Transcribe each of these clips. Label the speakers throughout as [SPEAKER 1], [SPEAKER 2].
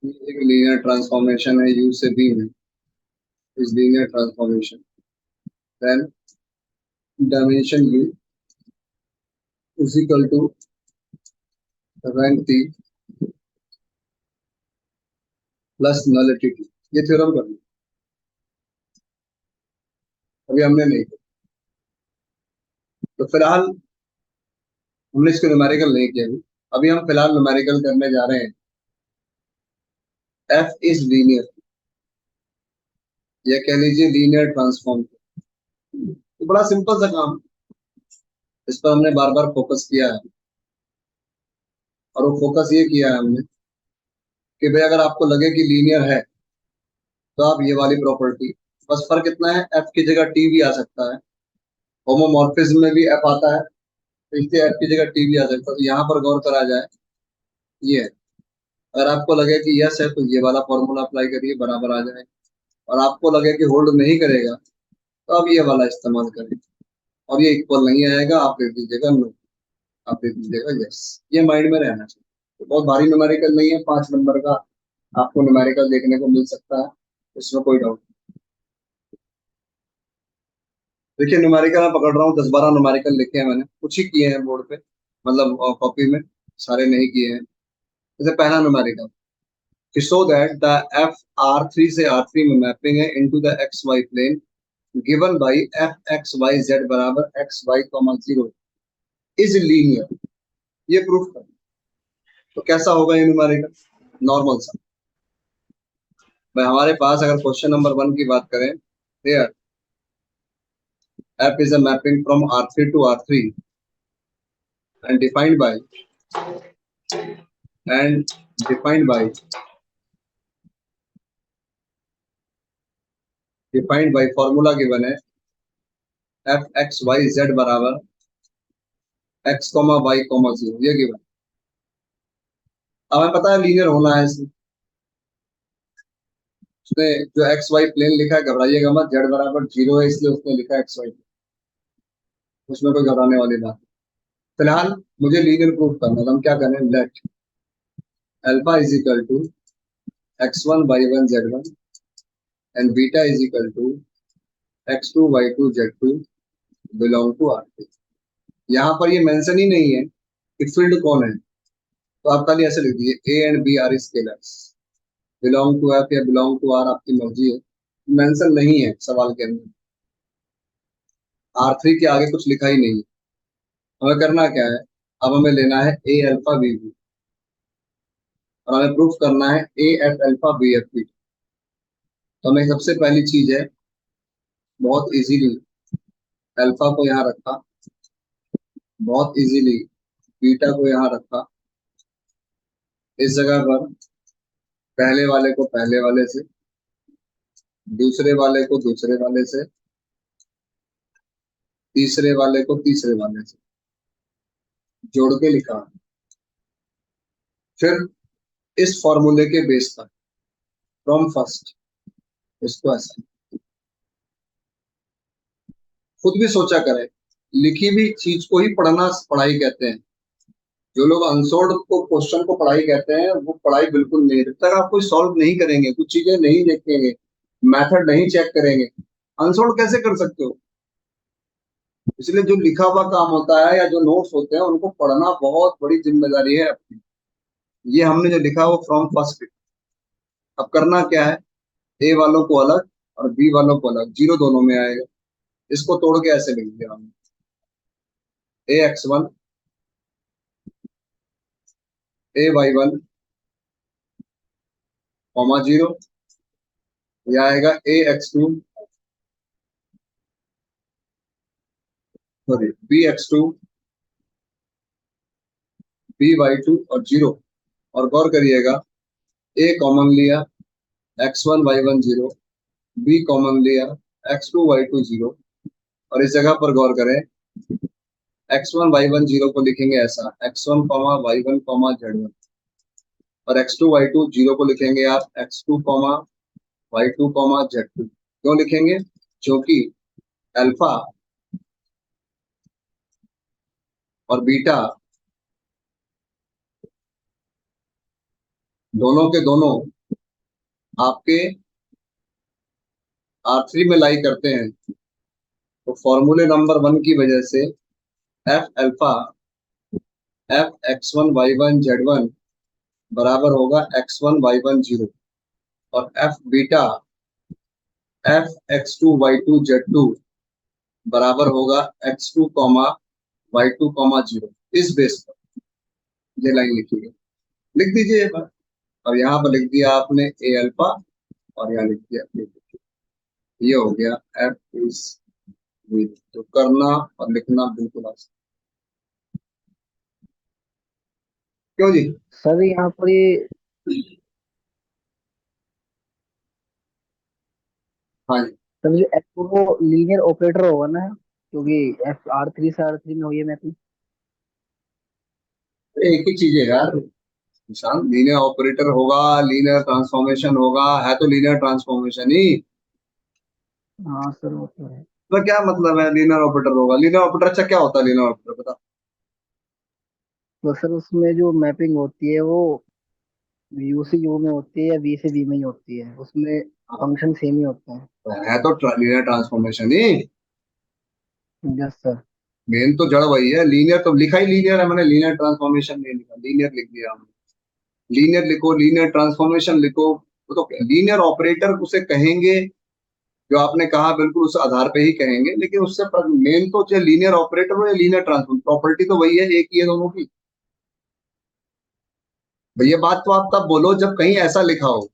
[SPEAKER 1] एक linear transformation है U से बी में, इस linear transformation, then dimension U is equal to rank T plus nullity T. ये थ्योरम करना, अभी हमने नहीं किया। तो फिलहाल हमने इसको न्यूमेरिकल नहीं किया अभी। अभी हम फिलहाल न्यूमेरिकल करने जा रहे हैं। एफ इज लीनियर, या कह लीजिए लीनियर ट्रांसफॉर्म। तो बड़ा सिंपल सा काम, इस पर हमने बार बार फोकस किया है। और वो फोकस ये किया है हमने कि भाई अगर आपको लगे कि लीनियर है तो आप ये वाली प्रॉपर्टी, बस फर्क इतना है एफ की जगह टी भी आ सकता है, होमोमॉर्फिज्म में भी एफ आता है, तो इसलिए एफ की जगह टी भी आ सकता है। तो यहाँ पर गौर करा जाए, ये है। अगर आपको लगे कि यस है तो ये वाला फॉर्मूला अप्लाई करिए, बराबर आ जाए। और आपको लगे कि होल्ड नहीं करेगा तो आप ये वाला इस्तेमाल करें, और ये इक्वल नहीं आएगा, आप दे दीजिएगा नो, आप दे दीजिएगा यस। ये माइंड में रहना चाहिए। तो बहुत भारी न्यूमेरिकल नहीं है, 5 नंबर का आपको न्यूमेरिकल देखने को मिल सकता है, इसमें कोई डाउट। देखिए न्यूमेरिकल मैं पकड़ रहा हूँ, 10-12 न्यूमेरिकल लिखे हैं मैंने, कुछ ही किए हैं बोर्ड पे, मतलब कॉपी में, सारे नहीं किए हैं। जैसे पहला न्यूमेरिकल कि show that the F R3 से R3 में मैपिंग है into the X Y plane given by F X Y Z बराबर X Y comma 0 is linear. ये प्रूफ कर। तो कैसा होगा ये न्यूमेरिकल? नॉर्मल सा। भाई हमारे पास अगर क्वेश्चन नंबर 1 की बात करें, here f is a mapping from R3 to R3 and and defined by formula given है एफ एक्स वाई जेड बराबर एक्स कॉमा वाई कॉमा 0, ये गिवन। अब हमें पता है लीनियर होना है इसमें। उसने जो एक्स वाई प्लेन लिखा है, घबराइएगा मत, जेड बराबर 0 है इसलिए उसने लिखा एक्स वाई, उसमें कोई घबराने वाली बात। फिलहाल मुझे लीनियर प्रूफ करना, तो हम क्या करें, let alpha is equal to x1 y1 z1 and beta is equal to x2 y2 z2 belong to R3। यहाँ पर ये मेंशन ही नहीं है कि फील्ड कौन है, तो आप खाली ऐसे लिख दीजिए A and B are scalars, belong to F या बिलोंग टू आर, आपकी मर्जी है। मेंशन नहीं है सवाल के अंदर, R3 के आगे कुछ लिखा ही नहीं है। हमें करना क्या है, अब हमें लेना है ए अल्फा बी बी, और हमें प्रूफ करना है A F alpha B F B. तो हमें सबसे पहली चीज है, बहुत इजीली अल्फा को यहाँ रखा, बहुत इजीली बीटा को यहाँ रखा, इस जगह पर पहले वाले को पहले वाले से, दूसरे वाले को दूसरे वाले से, तीसरे वाले को तीसरे वाले से जोड़ के लिखा। फिर इस फॉर्मूले के बेस पर फ्रॉम फर्स्ट, इसको ऐसा खुद भी सोचा करें, लिखी भी चीज को ही पढ़ना पढ़ाई कहते हैं। जो लोग अनसोल्ड को क्वेश्चन को पढ़ाई कहते हैं, वो पढ़ाई बिल्कुल नहीं। जब तक आप कोई सॉल्व नहीं करेंगे, कुछ चीजें नहीं देखेंगे, मेथड नहीं चेक करेंगे, अनसोल्ड कैसे कर सकते हो? इसलिए जो लिखा हुआ काम होता है या जो नोट्स होते हैं, उनको पढ़ना बहुत बड़ी जिम्मेदारी है अपनी। ये हमने जो लिखा वो फ्रॉम फर्स्ट। अब करना क्या है, ए वालों को अलग और बी वालों को अलग, जीरो दोनों में आएगा। इसको तोड़ के ऐसे लिख दिया हमने, ए x1 ए y1 कॉमा 0, यह आएगा ए x2 sorry B x2 B y2 और 0। और गौर करिएगा, ए कॉमन लिया x1 y1 0, बी कॉमन लिया x2 y2 0, और इस जगह पर गौर करें, x1 y1 0 को लिखेंगे ऐसा, x1 comma y1 comma z1, और x2 y2 0 को लिखेंगे आप x2 comma y2 comma z2। क्यों लिखेंगे? क्योंकि अल्फा और बीटा दोनों के दोनों आपके R3 में लाई करते हैं, तो फॉर्मूले नंबर 1 की वजह से F alpha F x1 y1 z1 बराबर होगा x1 y1 0, और F beta F x2 y2 z2 बराबर होगा x2 y2 0। इस बेस पर ये लाइन लिखी है, लिख दीजिए एक बार। और यहाँ पर लिख दिया आपने ए अल्फा, और यहाँ लिख दिया ए। ये हो गया एफ इज विथ। तो करना और लिखना बिल्कुल आसान। क्यों जी?
[SPEAKER 2] सर यहाँ पर ये
[SPEAKER 1] हाँ जी,
[SPEAKER 2] सर जो एफ वो लीनियर ऑपरेटर होगा ना, क्योंकि एफ R3 से R3 में हुई है मैपिंग।
[SPEAKER 1] तो एक ही चीज है यार निशान, लीनियर ऑपरेटर होगा, लीनियर ट्रांसफॉर्मेशन होगा, है तो लीनियर ट्रांसफॉर्मेशन ही।
[SPEAKER 2] हाँ सर वो तो है।
[SPEAKER 1] तो क्या मतलब है लीनियर ऑपरेटर होगा? लीनियर ऑपरेटर अच्छा क्या होता है लीनियर ऑपरेटर, बता।
[SPEAKER 2] तो सर उसमें जो मैपिंग होती है वो यू से यू में होती है या वी से वी में ही होती है, उसमें
[SPEAKER 1] हाँ,
[SPEAKER 2] फंक्शन सेम ही होते हैं।
[SPEAKER 1] तो है तो लीनियर ट्रांसफॉर्मेशन ही।
[SPEAKER 2] Yes sir.
[SPEAKER 1] मेन तो जड़ वही है, लीनियर तो लिखा ही लीनियर है, मैंने लीनियर ट्रांसफॉर्मेशन नहीं लिखा, लीनियर लिख दिया हमने। लीनियर लिखो, लीनियर ट्रांसफॉर्मेशन लिखो, वो तो लीनियर ऑपरेटर उसे कहेंगे। जो आपने कहा बिल्कुल उस आधार पे ही कहेंगे, लेकिन उससे मेन तो चाहे लीनियर ऑपरेटर हो या लीनियर ट्रांसफॉर्म, प्रॉपर्टी तो वही है, एक ही है दोनों की। भैया बात तो आप तब बोलो जब कहीं ऐसा लिखा हो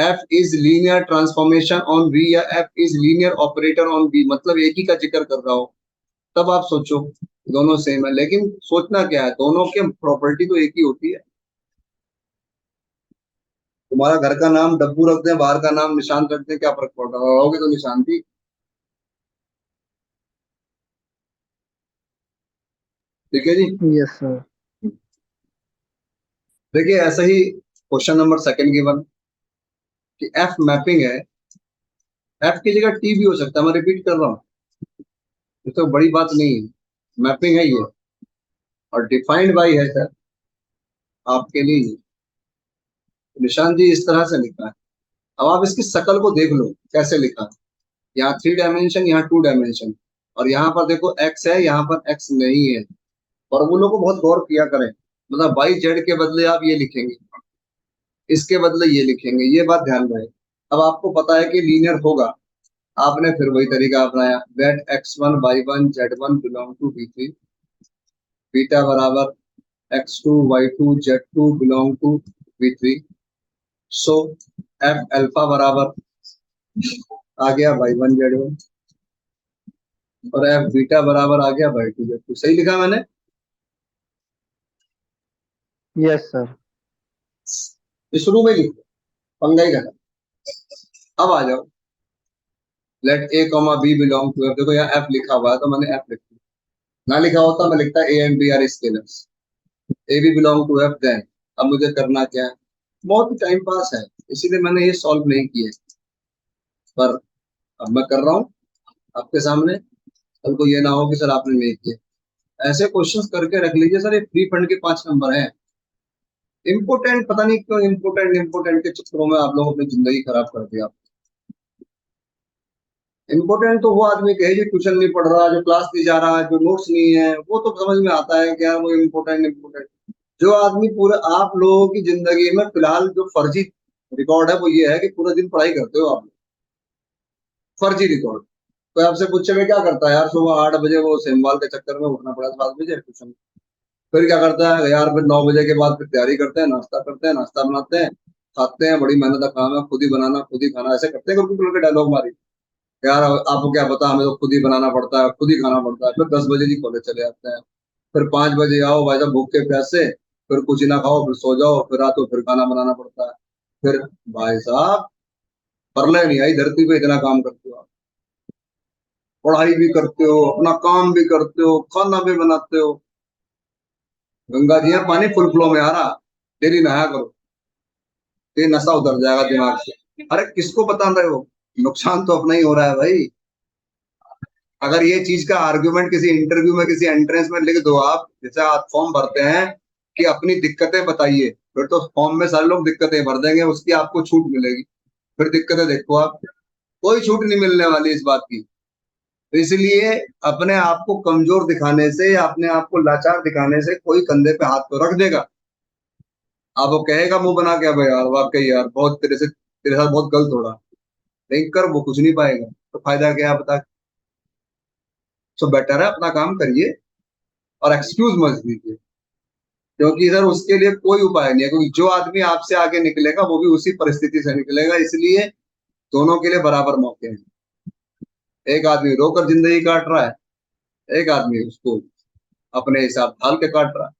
[SPEAKER 1] F is linear transformation on V, या F is linear operator on V, मतलब एक ही का जिक्र कर रहा हो, तब आप सोचो दोनों सेम है। लेकिन सोचना क्या है, दोनों के प्रॉपर्टी तो एक ही होती है। तुम्हारा घर का नाम डब्बू रख दें, बाहर का नाम निशान रख दें, क्या फर्क पड़ रहा है? होगी तो निशान थी। ठीक है जी।
[SPEAKER 2] Yes sir.
[SPEAKER 1] देखिए ऐसा ही क्वेश्चन नंबर सेकंड गिवन कि एफ मैपिंग है, एफ की जगह टी भी हो सकता है, मैं रिपीट कर रहा हूँ, ये तो बड़ी बात नहीं है, मैपिंग है ये, और डिफाइंड बाई है सर आपके लिए। निशान जी इस तरह से लिखा है। अब आप इसकी शकल को देख लो कैसे लिखा है। यहाँ 3 डायमेंशन, यहाँ 2 डायमेंशन, और यहाँ पर देखो एक्स है, यहाँ पर एक्स नहीं है। फॉर्मूलों को बहुत गौर किया करें, मतलब वाई जेड के बदले आप ये लिखेंगे, इसके बदले ये लिखेंगे, ये बात ध्यान रहे। अब आपको पता है कि लीनियर होगा, आपने फिर वही तरीका अपनाया, that x1 y1 z1 belong to v3, beta बराबर x2 y2 z2 belong to v3। So F alpha बराबर आ गया y1 z1, और एफ बीटा बराबर आ गया y2 z2। सही लिखा मैंने?
[SPEAKER 2] Yes sir.
[SPEAKER 1] ये शुरू में लिखो, पंगा ही लगा। अब आ जाओ, let A comma B belong to F. देखो यहाँ एफ लिखा हुआ है तो मैंने एफ लिख दिया, ना लिखा होता मैं लिखता A and B are scalars, A B belong to F then. अब मुझे करना क्या है, बहुत ही टाइम पास है, इसीलिए मैंने ये सॉल्व नहीं किया, पर अब मैं कर रहा हूँ आपके सामने। कल को ये ना हो कि सर आपने नहीं किया। ऐसे क्वेश्चंस करके रख लीजिए सर, ये फ्री फंड के 5 नंबर हैं। इम्पोर्टेंट पता नहीं क्यों, इम्पोर्टेंट इम्पोर्टेंट के चक्करों में आप लोग अपनी जिंदगी खराब कर दिया। इम्पोर्टेंट तो वो आदमी कहे जो ट्यूशन नहीं पढ़ रहा, जो क्लास नहीं जा रहा है, जो नोट्स नहीं है, वो तो समझ में आता है कि यार वो इम्पोर्टेंट इम्पोर्टेंट। जो आदमी पूरे आप लोगों की जिंदगी में फिलहाल जो फर्जी रिकॉर्ड है वो ये है कि पूरे दिन पढ़ाई करते हो आप, फर्जी रिकॉर्ड। कोई आपसे पूछे मैं क्या करता है यार, सुबह 8 बजे वो सेमवाल के चक्कर में उठना पड़ा 7 बजे ट्यूशन, फिर क्या करता है यार, फिर 9 बजे के बाद फिर तैयारी करते हैं, नाश्ता करते हैं, नाश्ता बनाते हैं, खाते हैं, बड़ी मेहनत का काम है, खुद ही बनाना खुद ही खाना, ऐसे करते हैं कंप्यूटर के डायलॉग मारी। यार आपको क्या पता, हमें तो खुद ही बनाना पड़ता है, खुद ही खाना पड़ता है। फिर 10 बजे जी कॉलेज चले जाते हैं, फिर 5 बजे आओ भाई साहब भूख के प्यासे, फिर कुछ ही ना खाओ, फिर सो जाओ, फिर रात को फिर खाना बनाना पड़ता है। फिर भाई साहब परले नहीं आई धरती पे, इतना काम करते हो आप, पढ़ाई भी करते हो, अपना काम भी करते हो, खाना भी बनाते हो। गंगा जी यहाँ पानी फुल फ्लो में आ रहा, डेली नहाया करो, ये नशा उतर जाएगा दिमाग से। अरे किसको बता रहे हो, नुकसान तो अपना ही हो रहा है भाई। अगर ये चीज का आर्गुमेंट किसी इंटरव्यू में किसी एंट्रेंस में लिख दो आप, जैसे आप फॉर्म भरते हैं कि अपनी दिक्कतें बताइए, फिर तो फॉर्म में सारे लोग दिक्कतें भर देंगे, उसकी आपको छूट मिलेगी। फिर दिक्कतें देखो आप, कोई छूट नहीं मिलने वाली इस बात की। तो इसलिए अपने आप को कमजोर दिखाने से या अपने आप को लाचार दिखाने से कोई कंधे पे हाथ तो रख देगा। अब वो कहेगा मुंह बना के, अब यार वाकई यार बहुत तेरे साथ बहुत गलत हो रहा, लेकिन कर वो कुछ नहीं पाएगा, तो फायदा क्या है बता। सो बेटर है अपना काम करिए और एक्सक्यूज मत दीजिए, क्योंकि सर उसके लिए कोई उपाय नहीं है, क्योंकि जो आदमी आपसे आगे निकलेगा वो भी उसी परिस्थिति से निकलेगा। इसलिए दोनों के लिए बराबर मौके हैं। एक आदमी रोकर जिंदगी काट रहा है, एक आदमी उसको अपने हिसाब ढाल के काट रहा है।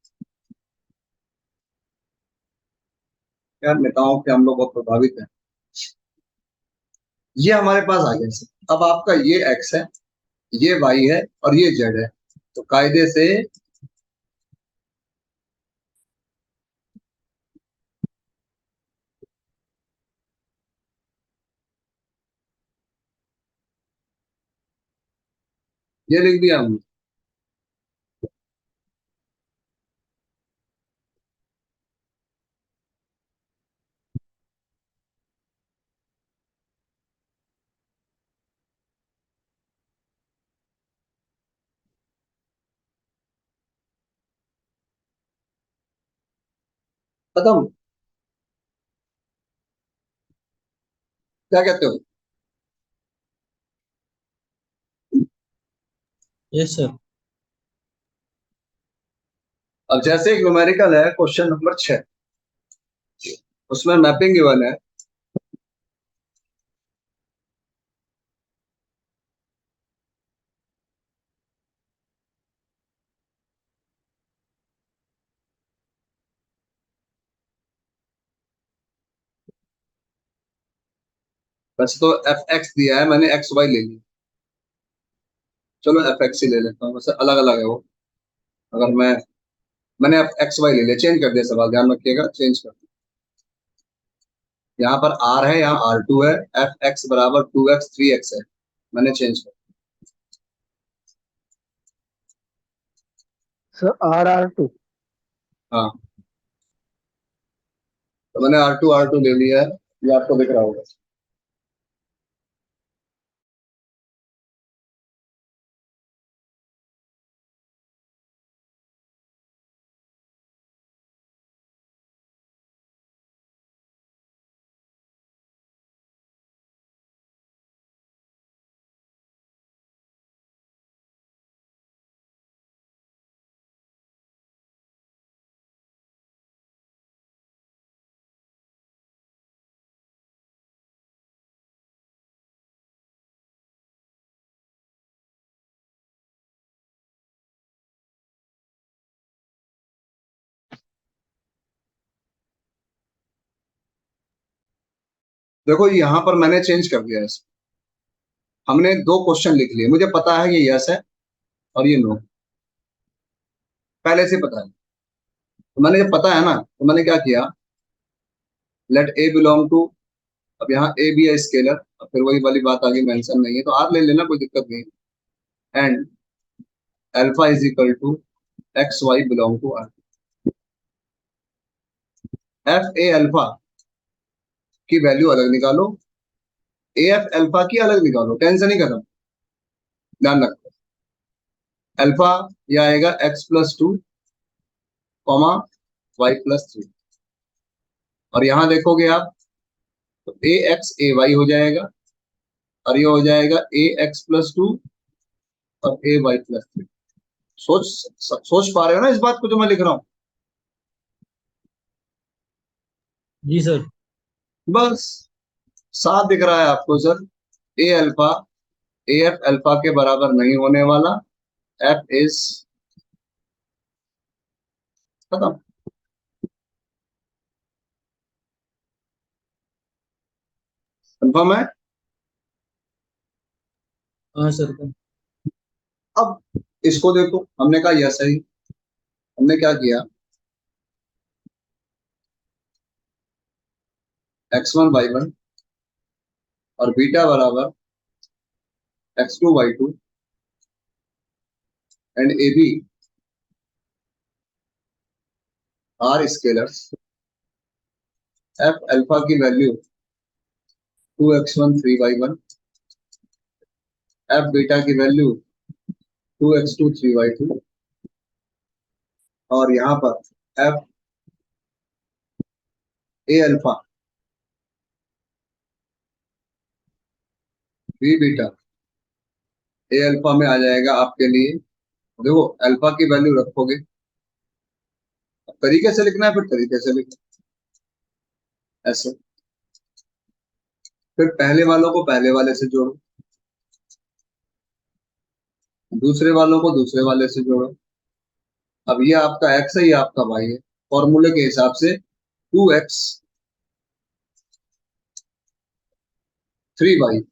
[SPEAKER 1] यार नेताओं के हम लोग बहुत प्रभावित हैं। ये हमारे पास आ गया सर। अब आपका ये एक्स है, ये वाई है और ये जेड है, तो कायदे से ये लिख दिया हमने। खत्म। क्या कहते हो?
[SPEAKER 3] Yes sir.
[SPEAKER 1] अब जैसे एक न्यूमेरिकल है क्वेश्चन नंबर 6, उसमें मैपिंग गिवन है। वैसे तो एफ एक्स दिया है, मैंने एक्स वाई ले लिया। चलो एफ एक्स ही ले लेता हूँ, वैसे अलग अलग है वो। अगर मैंने एफ एक्स वाई ले लिया, चेंज कर दिया सवाल, ध्यान रखिएगा, चेंज कर दिया। यहाँ पर आर है, यहाँ आर टू है, एफ एक्स बराबर 2x 3x है, मैंने चेंज कर
[SPEAKER 2] सर RR2।
[SPEAKER 1] दिया। हाँ, तो मैंने आर टू ले लिया है, ये आपको दिख रहा होगा। देखो यहाँ पर मैंने चेंज कर दिया है इसको। हमने दो क्वेश्चन लिख लिए, मुझे पता है ये यस है और ये नो, पहले से पता है। तो मैंने जब पता है ना, तो मैंने क्या किया, लेट ए बिलोंग टू, अब यहाँ ए भी है स्केलर, अब फिर वही वाली बात आगे मेंशन नहीं है तो आर ले लेना, कोई दिक्कत नहीं। And alpha is equal to X Y belong to R. F A alpha की वैल्यू अलग निकालो, ए एफ अल्फा की अलग निकालो, टेंशन ही खत्म। ध्यान रखो, अल्फा ये आएगा x+2 कॉमा y+3, और यहाँ देखोगे आप तो ए एक्स ए वाई हो जाएगा, और ये हो जाएगा ax+2 और ay+3। सोच सोच पा रहे हो ना इस बात को जो मैं लिख रहा हूँ?
[SPEAKER 3] जी सर।
[SPEAKER 1] बस साफ दिख रहा है आपको सर। ए अल्फा ए एफ अल्फा के बराबर नहीं होने वाला, एफ इज खत्म। कंफर्म है?
[SPEAKER 3] हाँ सर।
[SPEAKER 1] अब इसको देखो, हमने कहा यस है, हमने क्या किया, x1 y1 और बीटा बराबर x2 y2 and A B are scalars, F alpha की value 2x1 3y1, F beta की वैल्यू 2x2 3y2, और यहाँ पर F A alpha B beta, A alpha में आ जाएगा आपके लिए, देखो अल्फा की वैल्यू रखोगे, तरीके से लिखना है, फिर तरीके से लिखना ऐसे, फिर पहले वालों को पहले वाले से जोड़ो, दूसरे वालों को दूसरे वाले से जोड़ो। अब ये आपका x है, ये आपका y है, फॉर्मूले के हिसाब से 2x 3y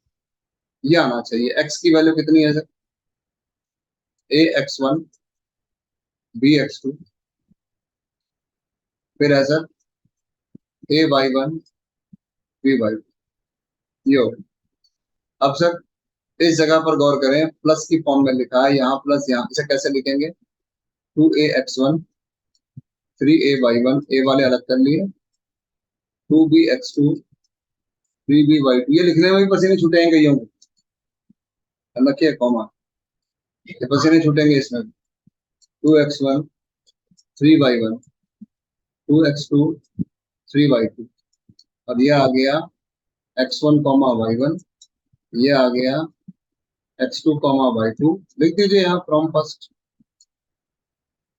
[SPEAKER 1] ये आना चाहिए। x की वैल्यू कितनी है सर? ax1 bx2, फिर है सर ay1 by2, ये हो। अब सर इस जगह पर गौर करें, प्लस की फॉर्म में लिखा है, यहाँ प्लस, यहाँ इसे कैसे लिखेंगे? 2ax1 3ay1, ए वाले अलग कर लिए, 2bx2 3by2, ये लिखने में भी पसीने छूटेंगे कईयों को, रखिए कॉमा, ये पसीने छूटेंगे इसमें। 2x1 3y1, 2x2 3y2, और ये आ गया x1 y1, ये आ गया x2 y2, लिख दीजिए यहाँ फ्रॉम फर्स्ट,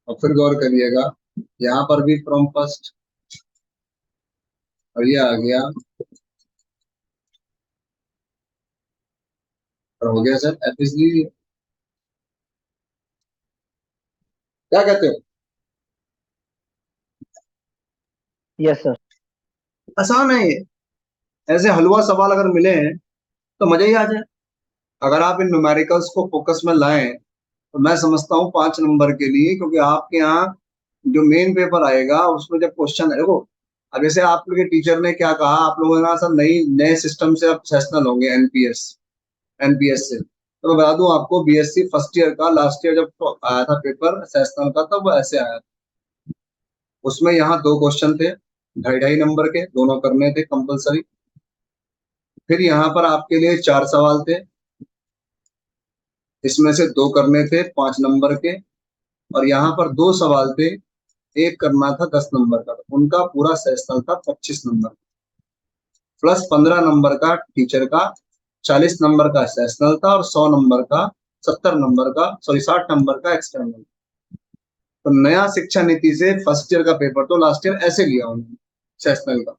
[SPEAKER 1] और फिर गौर करिएगा यहाँ पर भी फ्रॉम फर्स्ट, और ये आ गया, और हो गया सर एफ इज लीजिए। क्या कहते हो?
[SPEAKER 2] Yes sir.
[SPEAKER 1] आसान है ये, ऐसे हलवा सवाल अगर मिले हैं तो मजा ही आ जाए। अगर आप इन न्यूमेरिकल्स को फोकस में लाएं तो मैं समझता हूँ 5 नंबर के लिए, क्योंकि आपके यहाँ जो मेन पेपर आएगा उसमें जब क्वेश्चन है, देखो अब जैसे आप लोग के टीचर ने क्या कहा, आप लोगों ने सर नए सिस्टम से अब सेशनल होंगे, एनपीएस से, तो मैं बता दूं आपको, बीएससी फर्स्ट ईयर का लास्ट ईयर जब आया था पेपर सेशनल का, तब वो ऐसे आया था। उसमें यहाँ 2 क्वेश्चन थे, 2.5 2.5 नंबर के, दोनों करने थे कंपलसरी। फिर यहाँ पर आपके लिए 4 सवाल थे, इसमें से 2 करने थे 5 नंबर के, और यहाँ पर 2 सवाल थे, एक करना था 10 नंबर का, तो उनका पूरा सेशनल था 25 नंबर, प्लस 15 नंबर का टीचर का, 40 नंबर का सेशनल था, और 100 नंबर का, 70 नंबर का, सॉरी 60 नंबर का एक्सटर्नल। तो नया शिक्षा नीति से फर्स्ट ईयर का पेपर तो लास्ट ईयर ऐसे लिया उन्होंने सेशनल का।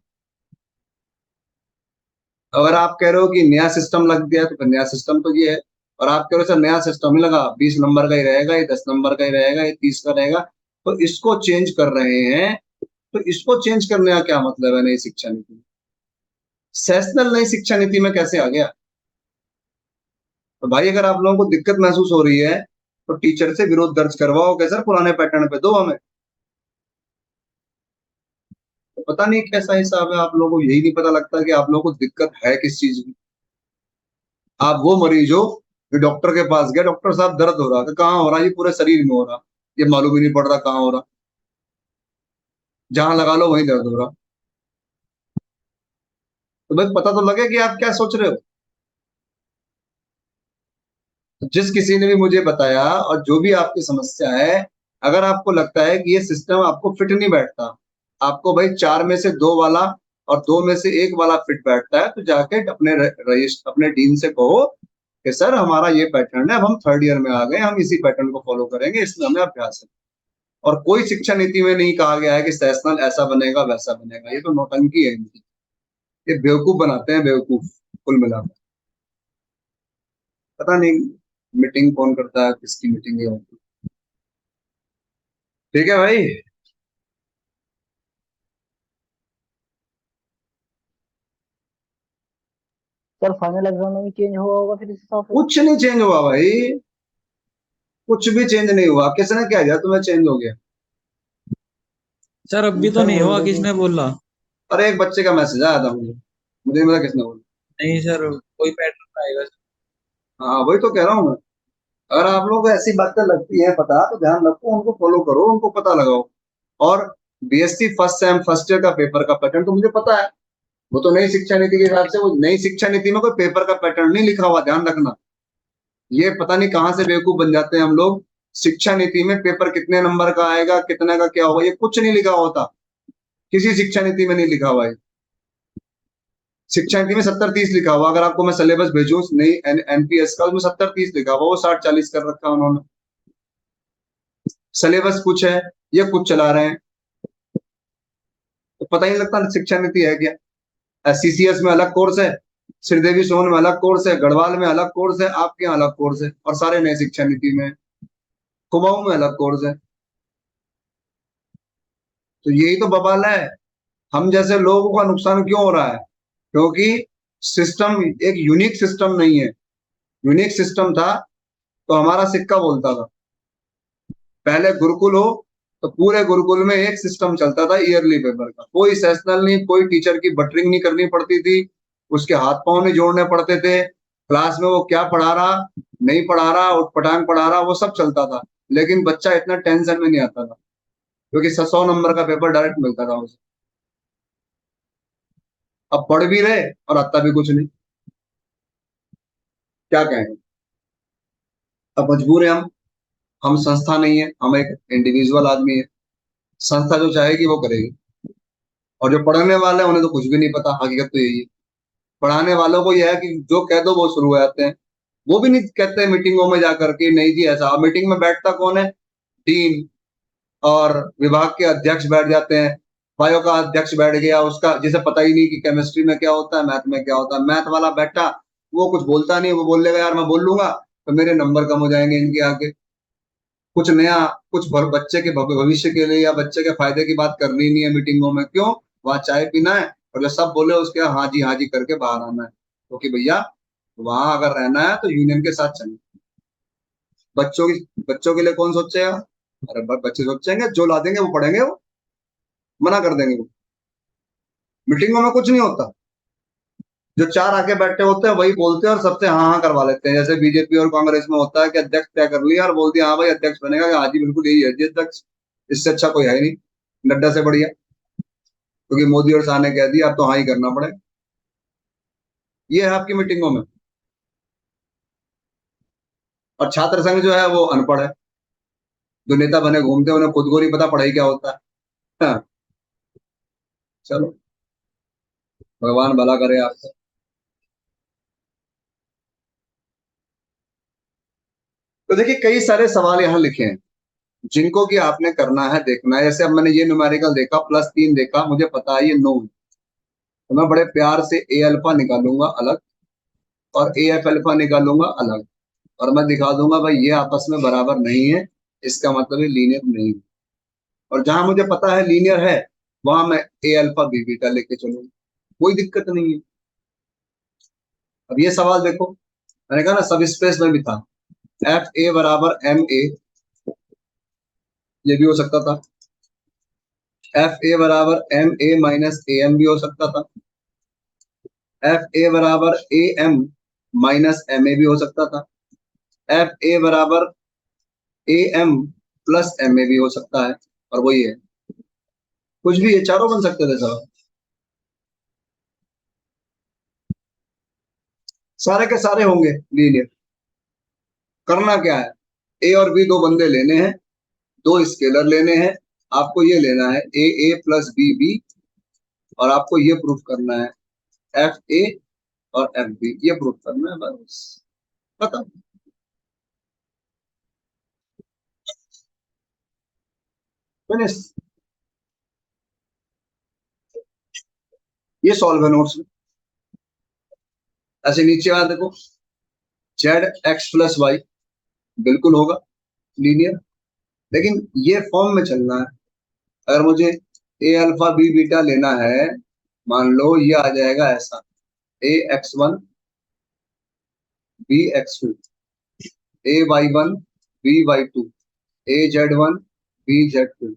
[SPEAKER 1] अगर आप कह रहे हो कि नया सिस्टम लग गया, तो फिर नया सिस्टम तो ये है, और आप कह रहे हो सर नया सिस्टम ही लगा, 20 नंबर का ही रहेगा, ये 10 नंबर का ही रहेगा, ये 30 का रहेगा, तो इसको चेंज कर रहे हैं। तो इसको चेंज करने का क्या मतलब है नई शिक्षा नीति में? सेशनल नई शिक्षा नीति में कैसे आ गया? तो भाई अगर आप लोगों को दिक्कत महसूस हो रही है तो टीचर से विरोध दर्ज करवाओ, क्या सर पुराने पैटर्न पे दो हमें। तो पता नहीं कैसा हिसाब है, आप लोगों को यही नहीं पता लगता कि आप लोगों को दिक्कत है किस चीज की। आप वो मरीज हो जो डॉक्टर के पास गया, डॉक्टर साहब दर्द हो रहा, तो कहाँ हो रहा? ये पूरे शरीर में हो रहा, ये मालूम ही नहीं पड़ रहा कहाँ हो रहा, जहां लगा लो वहीं दर्द हो रहा। तो भाई पता तो लगे कि आप क्या सोच रहे हो। तो जिस किसी ने भी मुझे बताया, और जो भी आपकी समस्या है, अगर आपको लगता है कि ये सिस्टम आपको फिट नहीं बैठता, आपको भाई 4 में से 2 वाला और 2 में से 1 वाला फिट बैठता है, तो जाके अपने रजिस्टर अपने डीन से कहो कि सर हमारा ये पैटर्न है, अब हम थर्ड ईयर में आ गए, हम इसी पैटर्न को फॉलो करेंगे, इसमें हमें अभ्यास है। और कोई शिक्षा नीति में नहीं कहा गया है कि सेशनल ऐसा बनेगा वैसा बनेगा, ये तो नौटंकी है इनकी, ये बेवकूफ बनाते हैं, बेवकूफ कुल मिलाकर। पता नहीं मीटिंग कौन करता है, किसकी मीटिंग है। ठीक है भाई।
[SPEAKER 2] सर फाइनल एग्जाम में भी चेंज हुआ होगा फिर इस हिसाब से?
[SPEAKER 1] कुछ नहीं चेंज हुआ भाई, कुछ भी चेंज नहीं हुआ। किसने क्या दिया तुम्हें चेंज हो गया?
[SPEAKER 3] सर अभी तो
[SPEAKER 2] सर
[SPEAKER 3] नहीं
[SPEAKER 2] बोल
[SPEAKER 3] हुआ,
[SPEAKER 2] रहे थे।
[SPEAKER 3] किसने बोला?
[SPEAKER 1] अरे एक बच्चे का मैसेज आया था मुझे, मुझे नहीं पता किसने बोला।
[SPEAKER 3] नहीं सर, कोई पैटर्न आएगा सर।
[SPEAKER 1] हाँ वही तो कह रहा हूँ मैं। अगर आप लोगों को ऐसी बातें लगती है पता, तो ध्यान रखो, उनको फॉलो करो, उनको पता लगाओ। और BSc first sem first year का पेपर का पैटर्न तो मुझे पता है, वो तो नई शिक्षा नीति के हिसाब से, वो नई शिक्षा नीति में कोई पेपर का पैटर्न नहीं लिखा हुआ, ध्यान रखना। ये पता नहीं कहां से बेवकूफ बन जाते हैं हम लोग। शिक्षा नीति में पेपर कितने नंबर का आएगा, कितने का क्या होगा, ये कुछ नहीं लिखा होता, किसी शिक्षा नीति में नहीं लिखा हुआ है। शिक्षा नीति में 70-30 लिखा हुआ, अगर आपको मैं सिलेबस भेजूं नई एनपीएस का, उसमें 70-30 लिखा हुआ, वो 60-40 कर रखा है उन्होंने। सिलेबस कुछ है, ये कुछ चला रहे हैं, तो पता ही नहीं लगता शिक्षा नीति है क्या। सीसीएस में अलग कोर्स है, श्रीदेवी सोन में अलग कोर्स है, गढ़वाल में अलग कोर्स है, आपके यहाँ अलग कोर्स है, और सारे नए शिक्षा नीति में। कुमाऊं में अलग कोर्स है। तो यही तो बवाल है, हम जैसे लोगों का नुकसान क्यों हो रहा है? क्योंकि सिस्टम एक यूनिक सिस्टम नहीं है। यूनिक सिस्टम था तो हमारा सिक्का बोलता था। पहले गुरुकुल हो तो पूरे गुरुकुल में एक सिस्टम चलता था ईयरली पेपर का, कोई सेशनल नहीं, कोई टीचर की बटरिंग नहीं करनी पड़ती थी, उसके हाथ पांव नहीं जोड़ने पड़ते थे, क्लास में वो क्या पढ़ा रहा नहीं पढ़ा रहा, उठपटांग पढ़ा रहा, वो सब चलता था। लेकिन बच्चा इतना टेंशन में नहीं आता था, क्योंकि 100 नंबर का पेपर डायरेक्ट मिलता था उसे। अब पढ़ भी रहे और आता भी कुछ नहीं, क्या कहेंगे। अब मजबूर है हम संस्था नहीं है, हम एक इंडिविजुअल आदमी है। संस्था जो चाहेगी वो करेगी, और जो पढ़ने वाले हैं उन्हें तो कुछ भी नहीं पता, हकीकत तो यही है। पढ़ाने वालों को यह है कि जो कह दो वो शुरू हो जाते हैं। वो भी नहीं कहते मीटिंगों में जाकर के नहीं जी ऐसा। अब मीटिंग में बैठता कौन है? डीन और विभाग के अध्यक्ष बैठ जाते हैं। बायो का अध्यक्ष बैठ गया, उसका जिसे पता ही नहीं कि केमिस्ट्री में क्या होता है, मैथ में क्या होता है। मैथ वाला बैठा, वो कुछ बोलता नहीं, वो बोल लेगा यार मैं बोल लूंगा तो मेरे नंबर कम हो जाएंगे इनके आगे। कुछ नया, कुछ बच्चे के भविष्य के लिए या बच्चे के फायदे की बात करनी नहीं है मीटिंगों में। क्यों? वहां चाय पीना है, और जो सब बोले उसके हाँ जी करके बाहर आना है। क्योंकि भैया वहां अगर रहना है तो यूनियन के साथ चलना। बच्चों के लिए कौन सोचेगा? अरे बच्चे सोचेंगे, जो ला देंगे वो पढ़ेंगे, वो मना कर देंगे। वो मीटिंगों में कुछ नहीं होता, जो चार आके बैठे होते हैं वही बोलते हैं और सबसे हाँ हाँ करवा लेते हैं। जैसे बीजेपी और कांग्रेस में होता है कि अध्यक्ष तय कर लिया और बोल दिया हाँ भाई अध्यक्ष बनेगा, हाँ जी बिल्कुल यही है जी अध्यक्ष, इससे अच्छा कोई है ही नहीं, नड्डा से बढ़िया। क्योंकि मोदी और शाह ने कह दिया अब तो हाँ ही करना पड़ेगा। ये है आपकी मीटिंगों में। और छात्र संघ जो है वो अनपढ़ है, जो नेता बने घूमते हैं, उन्हें खुद को नहीं पता पढ़ाई क्या होता है। हाँ, चलो भगवान भला करे आपको। तो देखिए कई सारे सवाल यहाँ लिखे हैं जिनको कि आपने करना है, देखना है। जैसे अब मैंने ये न्यूमेरिकल देखा, +3 देखा, मुझे पता है ये 9 है, तो मैं बड़े प्यार से ए अल्फा निकालूंगा अलग और ए एफ अल्फा निकालूंगा अलग, और मैं दिखा दूंगा भाई ये आपस में बराबर नहीं है, इसका मतलब ये लीनियर नहीं है। और जहां मुझे पता है लीनियर है वहां मैं ए अल्फा बी बीटा लेके चलूंगा, कोई दिक्कत नहीं है। अब ये सवाल देखो, मैंने कहा ना सब स्पेस में भी था। एफ ए बराबर एम ए, ये भी हो सकता था। एफ ए बराबर M A minus A M भी हो सकता था। एफ ए बराबर A M minus M A भी हो सकता था। एफ ए बराबर A M plus M A भी हो सकता है। और वही है, कुछ भी, ये चारों बन सकते थे सर, सारे के सारे होंगे लीनियर। करना क्या है, ए और बी दो बंदे लेने हैं, दो स्केलर लेने हैं, आपको ये लेना है ए प्लस बी बी, और आपको ये प्रूफ करना है एफ ए और एफ बी, ये प्रूफ करना है बस, पता। फिनिश। ये सॉल्व है नोट्स में। ऐसे नीचे आ देखो, जेड एक्स प्लस वाई बिल्कुल होगा लीनियर, लेकिन ये फॉर्म में चलना है। अगर मुझे ए अल्फा बी बीटा लेना है, मान लो ये आ जाएगा ऐसा, A X one B X two, A Y one B Y two, A Z one B Z to,